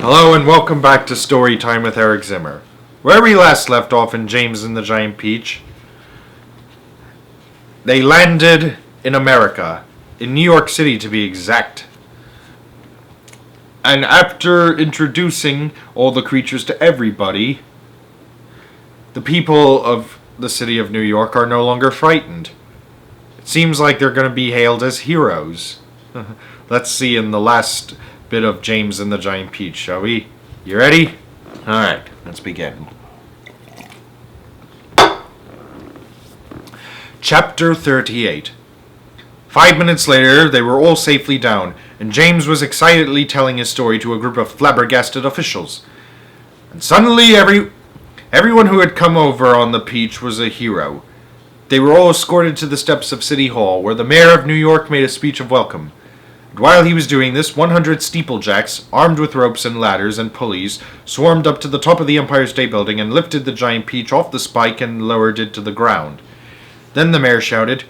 Hello and welcome back to Story Time with Eric Zimmer. Where we last left off in James and the Giant Peach, they landed in America, in New York City to be exact. And after introducing all the creatures to everybody, the people of the city of New York are no longer frightened. It seems like they're going to be hailed as heroes. Let's see in the last bit of James and the Giant Peach, shall we? You ready? Alright, let's begin. Chapter 38. 5 minutes later, they were all safely down, and James was excitedly telling his story to a group of flabbergasted officials. And suddenly, everyone who had come over on the Peach was a hero. They were all escorted to the steps of City Hall, where the mayor of New York made a speech of welcome. And while he was doing this, 100 steeplejacks, armed with ropes and ladders and pulleys, swarmed up to the top of the Empire State Building and lifted the Giant Peach off the spike and lowered it to the ground. Then the mayor shouted,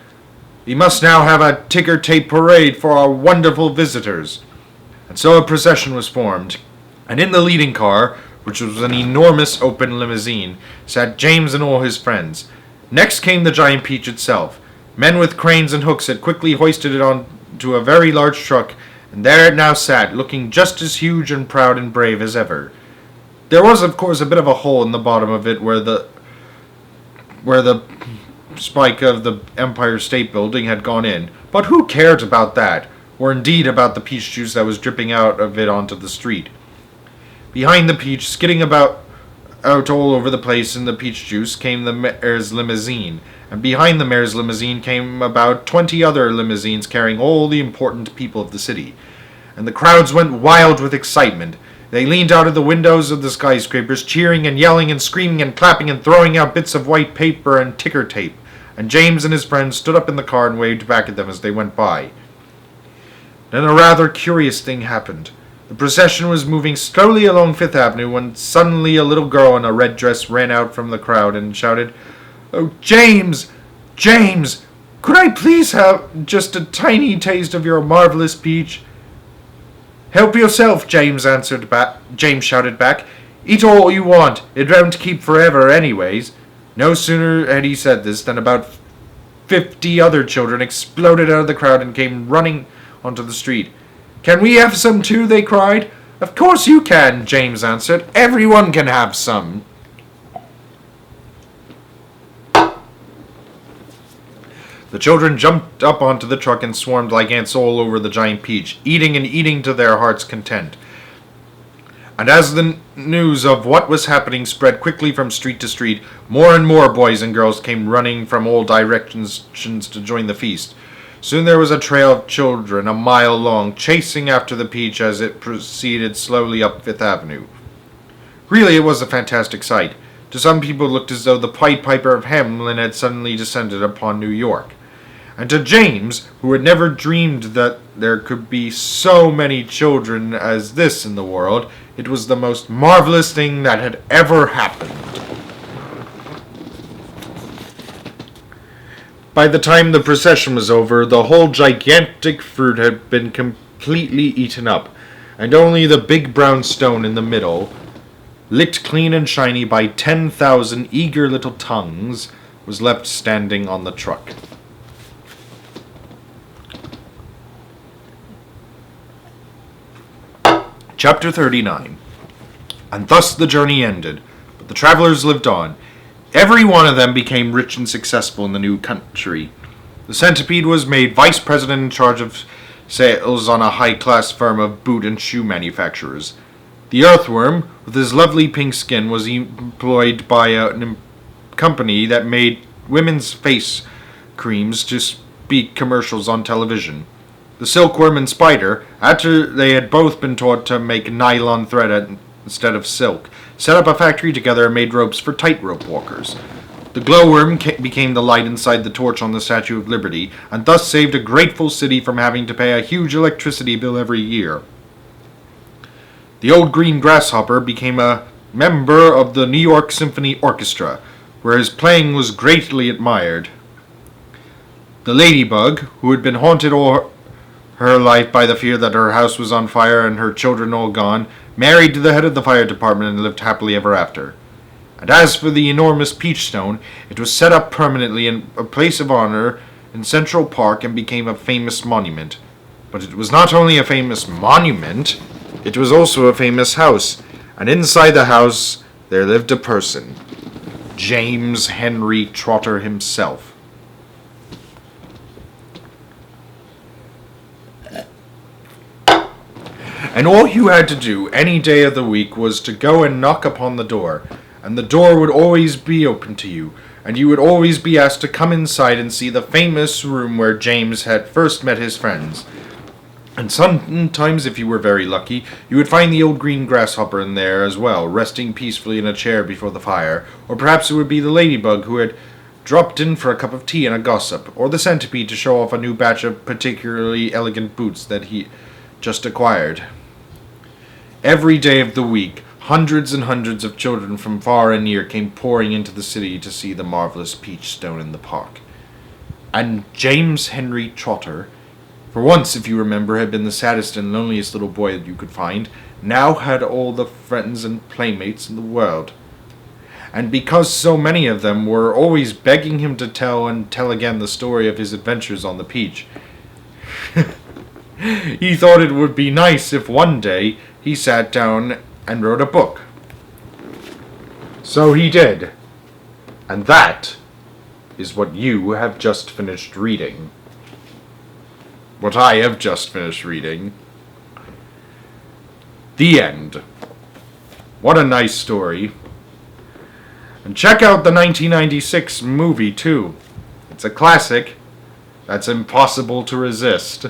"We must now have a ticker-tape parade for our wonderful visitors." And so a procession was formed, and in the leading car, which was an enormous open limousine, sat James and all his friends. Next came the Giant Peach itself. Men with cranes and hooks had quickly hoisted it onto a very large truck, and there it now sat, looking just as huge and proud and brave as ever. There was, of course, a bit of a hole in the bottom of it where the spike of the Empire State Building had gone in, but who cared about that, or indeed about the peach juice that was dripping out of it onto the street. Behind the Peach, skidding out all over the place in the peach juice, came the mayor's limousine, and behind the mayor's limousine came about 20 other limousines carrying all the important people of the city. And the crowds went wild with excitement. They leaned out of the windows of the skyscrapers, cheering and yelling and screaming and clapping and throwing out bits of white paper and ticker tape. And James and his friends stood up in the car and waved back at them as they went by. Then a rather curious thing happened. The procession was moving slowly along Fifth Avenue when suddenly a little girl in a red dress ran out from the crowd and shouted, "Oh, James! James! Could I please have just a tiny taste of your marvelous peach?" "Help yourself," James shouted back. "Eat all you want. It won't keep forever anyways." No sooner had he said this than about 50 other children exploded out of the crowd and came running onto the street. "Can we have some too?" they cried. "Of course you can," James answered. "Everyone can have some." The children jumped up onto the truck and swarmed like ants all over the Giant Peach, eating and eating to their heart's content. And as the news of what was happening spread quickly from street to street, more and more boys and girls came running from all directions to join the feast. Soon there was a trail of children a mile long, chasing after the Peach as it proceeded slowly up Fifth Avenue. Really, it was a fantastic sight. To some people it looked as though the Pied Piper of Hamelin had suddenly descended upon New York. And to James, who had never dreamed that there could be so many children as this in the world, it was the most marvelous thing that had ever happened. By the time the procession was over, the whole gigantic fruit had been completely eaten up, and only the big brown stone in the middle, licked clean and shiny by 10,000 eager little tongues, was left standing on the truck. Chapter 39. And thus the journey ended, but the travelers lived on. Every one of them became rich and successful in the new country. The Centipede was made vice president in charge of sales on a high-class firm of boot and shoe manufacturers. The Earthworm, with his lovely pink skin, was employed by a company that made women's face creams to speak commercials on television. The Silkworm and Spider, after they had both been taught to make nylon thread instead of silk, set up a factory together and made ropes for tightrope walkers. The Glowworm became the light inside the torch on the Statue of Liberty, and thus saved a grateful city from having to pay a huge electricity bill every year. The Old Green Grasshopper became a member of the New York Symphony Orchestra, where his playing was greatly admired. The Ladybug, who had been haunted all her life by the fear that her house was on fire and her children all gone, married to the head of the fire department and lived happily ever after. And as for the enormous peach stone, it was set up permanently in a place of honor in Central Park and became a famous monument. But it was not only a famous monument, it was also a famous house, and inside the house there lived a person, James Henry Trotter himself. And all you had to do any day of the week was to go and knock upon the door, and the door would always be open to you, and you would always be asked to come inside and see the famous room where James had first met his friends. And sometimes, if you were very lucky, you would find the old green grasshopper in there as well, resting peacefully in a chair before the fire, or perhaps it would be the ladybug who had dropped in for a cup of tea and a gossip, or the centipede to show off a new batch of particularly elegant boots that he just acquired. Every day of the week, hundreds and hundreds of children from far and near came pouring into the city to see the marvelous peach stone in the park. And James Henry Trotter, for once, if you remember, had been the saddest and loneliest little boy that you could find, now had all the friends and playmates in the world. And because so many of them were always begging him to tell and tell again the story of his adventures on the peach, he thought it would be nice if one day he sat down and wrote a book. So he did. And that is what you have just finished reading. What I have just finished reading. The end. What a nice story. And check out the 1996 movie, too. It's a classic that's impossible to resist.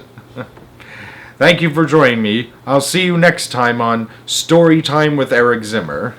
Thank you for joining me. I'll see you next time on Story Time with Eric Zimmer.